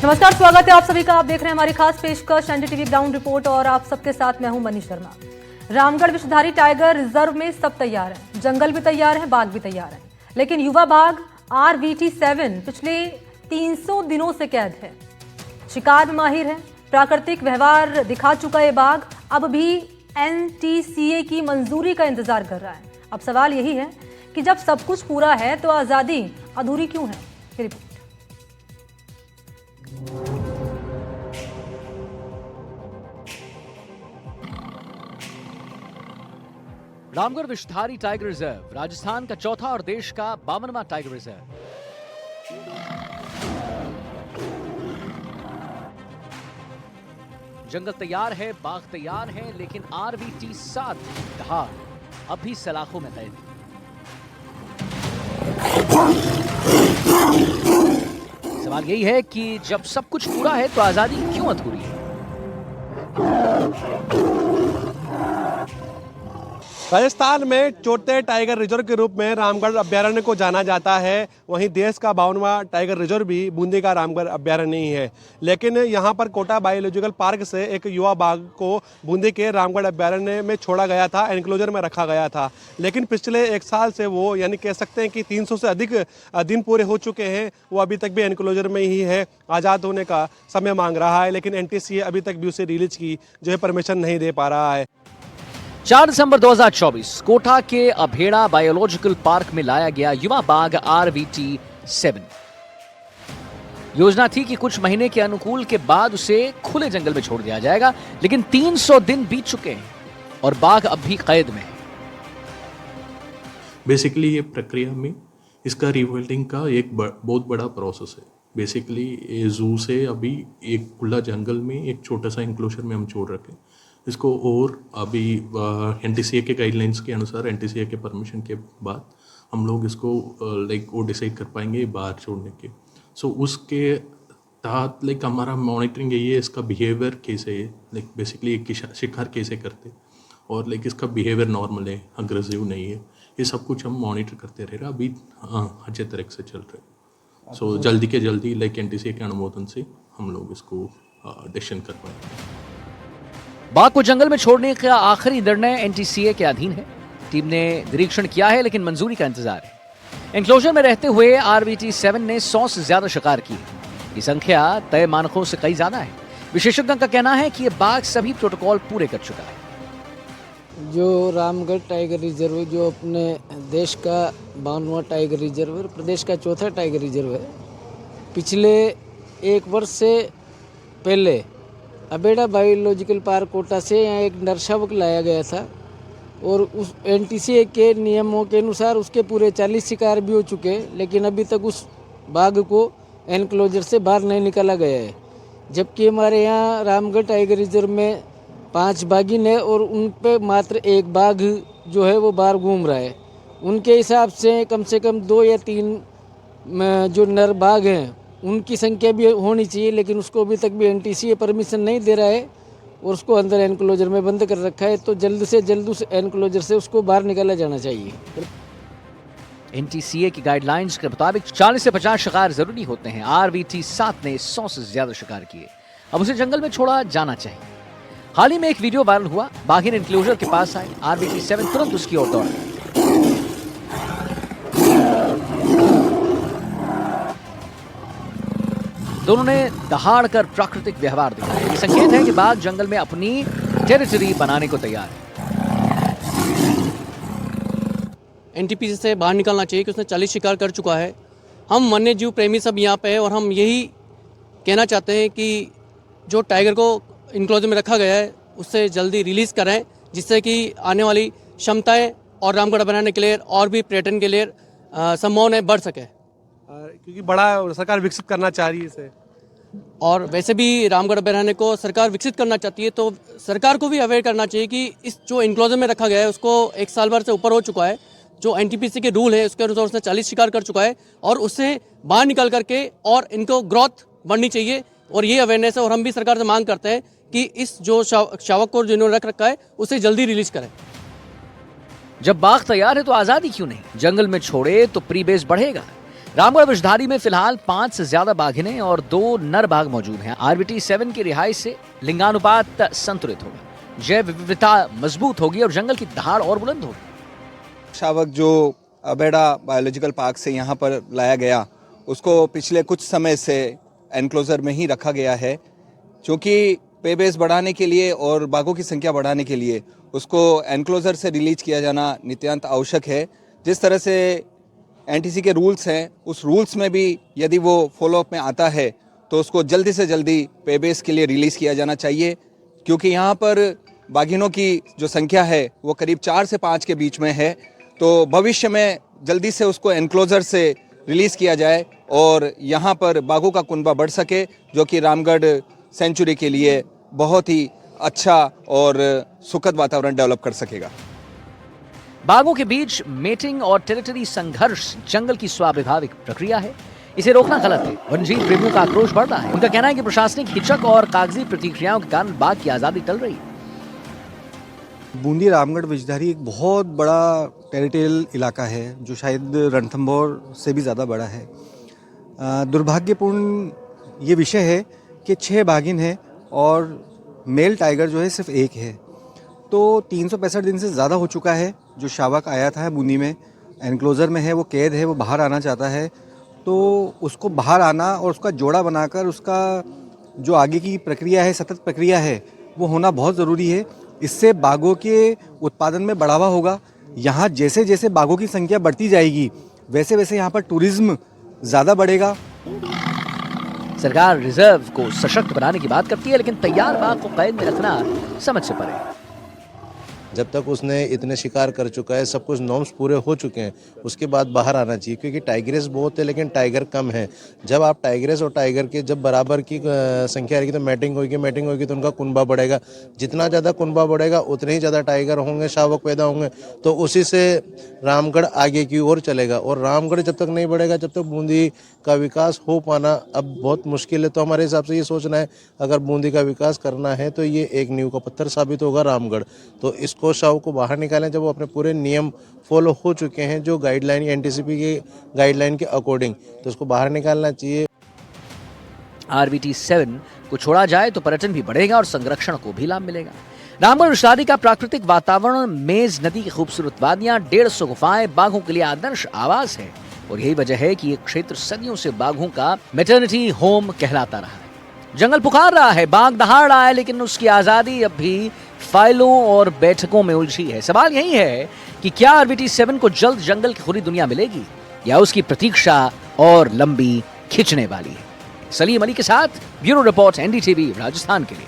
नमस्कार, स्वागत है आप सभी का। आप देख रहे हैं हमारी खास पेशकश एनडीटीवी ग्राउंड रिपोर्ट और आप सबके साथ मैं हूं मनीष शर्मा। रामगढ़ विषधारी टाइगर रिजर्व में सब तैयार है, जंगल भी तैयार है, बाघ भी तैयार है, लेकिन युवा बाघ RVT7 पिछले 300 दिनों से कैद है। शिकार में माहिर है, प्राकृतिक व्यवहार दिखा चुका ये बाघ अब भी NTCA की मंजूरी का इंतजार कर रहा है। अब सवाल यही है कि जब सब कुछ पूरा है तो आजादी अधूरी क्यों है? Report. Ramgarh Vishdhari tiger reserve Rajasthan का चौथा और देश का 52वां टाइगर रिजर्व। जंगल तैयार है, बाघ तैयार है, लेकिन RVT7 दहाड़ अब भी सलाखों में कैद। सवाल यही है कि जब सब कुछ पूरा है तो आजादी क्यों अधूरी है? राजस्थान में चौथे टाइगर रिजर्व के रूप में रामगढ़ अभ्यारण्य को जाना जाता है। वहीं देश का 52वां टाइगर रिजर्व भी बूंदी का रामगढ़ अभ्यारण्य ही है। लेकिन यहाँ पर कोटा बायोलॉजिकल पार्क से एक युवा बाघ को बूंदी के रामगढ़ अभ्यारण्य में छोड़ा गया था, एनक्लोजर में रखा गया था। लेकिन पिछले एक साल से वो यानी कह सकते हैं कि 300 से अधिक दिन पूरे हो चुके हैं, वो अभी तक भी एनक्लोजर में ही है। आज़ाद होने का समय मांग रहा है, लेकिन NTCA अभी तक भी उसे रिलीज की जो है परमिशन नहीं दे पा रहा है। 4 दिसंबर 2024 कोटा के अभेड़ा बायोलॉजिकल पार्क में लाया गया युवा बाघ RVT7। योजना थी कि कुछ महीने के अनुकूल के बाद उसे खुले जंगल में छोड़ दिया जाएगा, लेकिन 300 दिन बीत चुके हैं और बाघ अब भी कैद में है। बेसिकली ये प्रक्रिया में इसका रिवाइल्डिंग का एक बहुत बड़ा प्रोसेस है। बेसिकली ये जू से अभी एक खुला जंगल में एक छोटा सा इंक्लोजर में हम छोड़ रखे इसको, और अभी NTCA के गाइडलाइंस के अनुसार NTCA के परमिशन के बाद हम लोग इसको वो डिसाइड कर पाएंगे बाहर छोड़ने के। सो उसके तहत हमारा मॉनिटरिंग यही है, इसका बिहेवियर कैसे है, बेसिकली एक शिकार कैसे करते और इसका बिहेवियर नॉर्मल है, अग्रेसिव नहीं है, ये सब कुछ हम मॉनिटर करते रह रहे। अभी अच्छे तरह से चल रहे। सो जल्दी के जल्दी NTCA के अनुमोदन से हम लोग इसको डिसीजन कर पाएंगे। बाघ को जंगल में छोड़ने का आखिरी निर्णय NTCA के अधीन है। टीम ने निरीक्षण किया है, लेकिन मंजूरी का इंतजार है। एनक्लोजर में रहते हुए RVT7 ने 100 से ज्यादा शिकार की। ये संख्या तय मानकों से कई ज्यादा है। विशेषज्ञों का कहना है कि ये बाघ सभी प्रोटोकॉल पूरे कर चुका है। जो रामगढ़ टाइगर रिजर्व जो अपने देश का 52वां टाइगर रिजर्व है, प्रदेश का चौथा टाइगर रिजर्व है, पिछले 1 वर्ष से पहले अबेड़ा बायोलॉजिकल पार्क कोटा से यहाँ एक नरशावक लाया गया था और उस NTCA के नियमों के अनुसार उसके पूरे 40 शिकार भी हो चुके हैं, लेकिन अभी तक उस बाघ को एनक्लोजर से बाहर नहीं निकाला गया है। जबकि हमारे यहाँ रामगढ़ टाइगर रिजर्व में 5 बाघिन है और उन पे मात्र 1 बाघ जो है वो बाहर घूम रहा है। उनके हिसाब से कम 2 या 3 जो नर बाघ हैं उनकी संख्या भी होनी चाहिए, लेकिन उसको अभी तक भी NTCA परमिशन नहीं दे रहा है और उसको अंदर एनक्लोजर में बंद कर रखा है। तो जल्द से जल्द उस एनक्लोजर से उसको बाहर निकाला जाना चाहिए। NTCA की गाइडलाइंस के मुताबिक 40 से 50 शिकार जरूरी होते हैं। RVT7 ने 100 से ज्यादा शिकार किए। अब उसे जंगल में छोड़ा जाना चाहिए। हाल ही में एक वीडियो वायरल हुआ। बाघिन एनक्लोजर के पास आए, RVT7 तुरंत उसकी ओर दौड़ा। दोनों ने दहाड़ कर प्राकृतिक व्यवहार दिखाया। ये संकेत है कि बाघ जंगल में अपनी टेरिटरी बनाने को तैयार है। NTPC से बाहर निकलना चाहिए कि उसने 40 शिकार कर चुका है। हम वन्य जीव प्रेमी सब यहाँ पे है और हम यही कहना चाहते हैं कि जो टाइगर को इंक्लोजर में रखा गया है उससे जल्दी रिलीज़ करें, जिससे कि आने वाली क्षमताएं और रामगढ़ बनाने के लिए और भी पर्यटन के लिए संभावनाएं बढ़ सके, क्योंकि बड़ा सरकार विकसित करना चाह रही है इसे। और वैसे भी रामगढ़ अभयारण्य को सरकार विकसित करना चाहती है, तो सरकार को भी अवेयर करना चाहिए कि इस जो इंक्लोजर में रखा गया है उसको 1 साल भर से ऊपर हो चुका है। जो NTPC के रूल है उसके अनुसार उसने 40 शिकार कर चुका है और उससे बाहर निकल करके और इनको ग्रोथ बढ़नी चाहिए। और ये अवेयरनेस है और हम भी सरकार से मांग करते हैं कि इस जो शावक को जिन्होंने रख रखा है उसे जल्दी रिलीज करें। जब बाघ तैयार है तो आजादी क्यों नहीं? जंगल में छोड़े तो प्री बेस बढ़ेगा। रामगढ़ विषधारी में फिलहाल 5 से ज्यादा बाघिनें और 2 नर बाघ मौजूद हैं। आरबीटी 7 की रिहाई से लिंगानुपात संतुलित होगा, जैव विविधता मजबूत होगी और जंगल की दहाड़ और बुलंद होगी। शावक जो अबेड़ा बायोलॉजिकल पार्क से यहाँ पर लाया गया, उसको पिछले कुछ समय से एनक्लोजर में ही रखा गया है, क्योंकि पे बेस बढ़ाने के लिए और बाघों की संख्या बढ़ाने के लिए उसको एनक्लोजर से रिलीज किया जाना नितांत आवश्यक है। जिस तरह से एनटीसी के रूल्स हैं, उस रूल्स में भी यदि वो फॉलोअप में आता है तो उसको जल्दी से जल्दी पे बेस के लिए रिलीज़ किया जाना चाहिए, क्योंकि यहाँ पर बाघिनों की जो संख्या है वो करीब 4 से 5 के बीच में है। तो भविष्य में जल्दी से उसको एनक्लोजर से रिलीज़ किया जाए और यहाँ पर बाघों का कुनबा बढ़ सके, जो कि रामगढ़ सेंचुरी के लिए बहुत ही अच्छा और सुखद वातावरण डेवलप कर सकेगा। बाघों के बीच मेटिंग और टेरिटरी संघर्ष जंगल की स्वाभाविक प्रक्रिया है, इसे रोकना गलत है। वन्यजीव प्रेमियों का आक्रोश बढ़ रहा है। उनका कहना है कि प्रशासनिक हिचक और कागजी प्रतिक्रियाओं के कारण बाघ की आजादी टल रही है। बूंदी रामगढ़ विषधारी एक बहुत बड़ा टेरिटोरियल इलाका है, जो शायद रणथंभौर से भी ज़्यादा बड़ा है। दुर्भाग्यपूर्ण ये विषय है कि 6 बाघिन हैं और मेल टाइगर जो है सिर्फ 1 है। तो 365 दिन से ज़्यादा हो चुका है। जो शावक आया था बूंदी में, एनक्लोज़र में है, वो कैद है, वो बाहर आना चाहता है। तो उसको बाहर आना और उसका जोड़ा बनाकर उसका जो आगे की प्रक्रिया है, सतत प्रक्रिया है, वो होना बहुत ज़रूरी है। इससे बाघों के उत्पादन में बढ़ावा होगा। यहाँ जैसे जैसे बाघों की संख्या बढ़ती जाएगी, वैसे वैसे यहाँ पर टूरिज्म ज़्यादा बढ़ेगा। सरकार रिजर्व को सशक्त बनाने की बात करती है, लेकिन तैयार बाघ को कैद में रखना समझ से परे है। जब तक उसने इतने शिकार कर चुका है, सब कुछ नॉर्म्स पूरे हो चुके हैं, उसके बाद बाहर आना चाहिए, क्योंकि टाइगरेस बहुत है लेकिन टाइगर कम है। जब आप टाइगरेस और टाइगर के जब बराबर की संख्या रहेगी तो मैटिंग होगी तो उनका कुनबा बढ़ेगा। जितना ज़्यादा कुनबा बढ़ेगा उतने ही ज़्यादा टाइगर होंगे, शावक पैदा होंगे, तो उसी से रामगढ़ आगे की ओर चलेगा। और रामगढ़ जब तक नहीं बढ़ेगा, जब तक बूंदी का विकास हो पाना अब बहुत मुश्किल है। तो हमारे हिसाब से ये सोचना है, अगर बूंदी का विकास करना है तो ये एक नींव का पत्थर साबित होगा रामगढ़। तो इसको शावक को बाहर निकालें जब वो अपने पूरे नियम फॉलो हो चुके हैं, जो गाइडलाइन एनटीसीपी के गाइडलाइन के अकॉर्डिंग, तो उसको बाहर निकालना चाहिए। आरबीटी 7 को छोड़ा जाए तो पर्यटन भी बढ़ेगा और संरक्षण को भी लाभ मिलेगा। रामगढ़ विषधारी का प्राकृतिक वातावरण, मेज नदी की खूबसूरत वादियां, 150 गुफाएं बाघों के लिए आदर्श आवास है। और यही वजह है कि ये क्षेत्र सदियों से बाघों का मैटर्निटी होम कहलाता रहा है। जंगल पुकार रहा है, बाघ दहाड़ रहा है, लेकिन उसकी आजादी अब भी फाइलों और बैठकों में उलझी है। सवाल यही है कि क्या आरबीटी 7 को जल्द जंगल की खुली दुनिया मिलेगी या उसकी प्रतीक्षा और लंबी खिंचने वाली है। सलीम अली के साथ ब्यूरो रिपोर्ट, एनडीटीवी राजस्थान के लिए।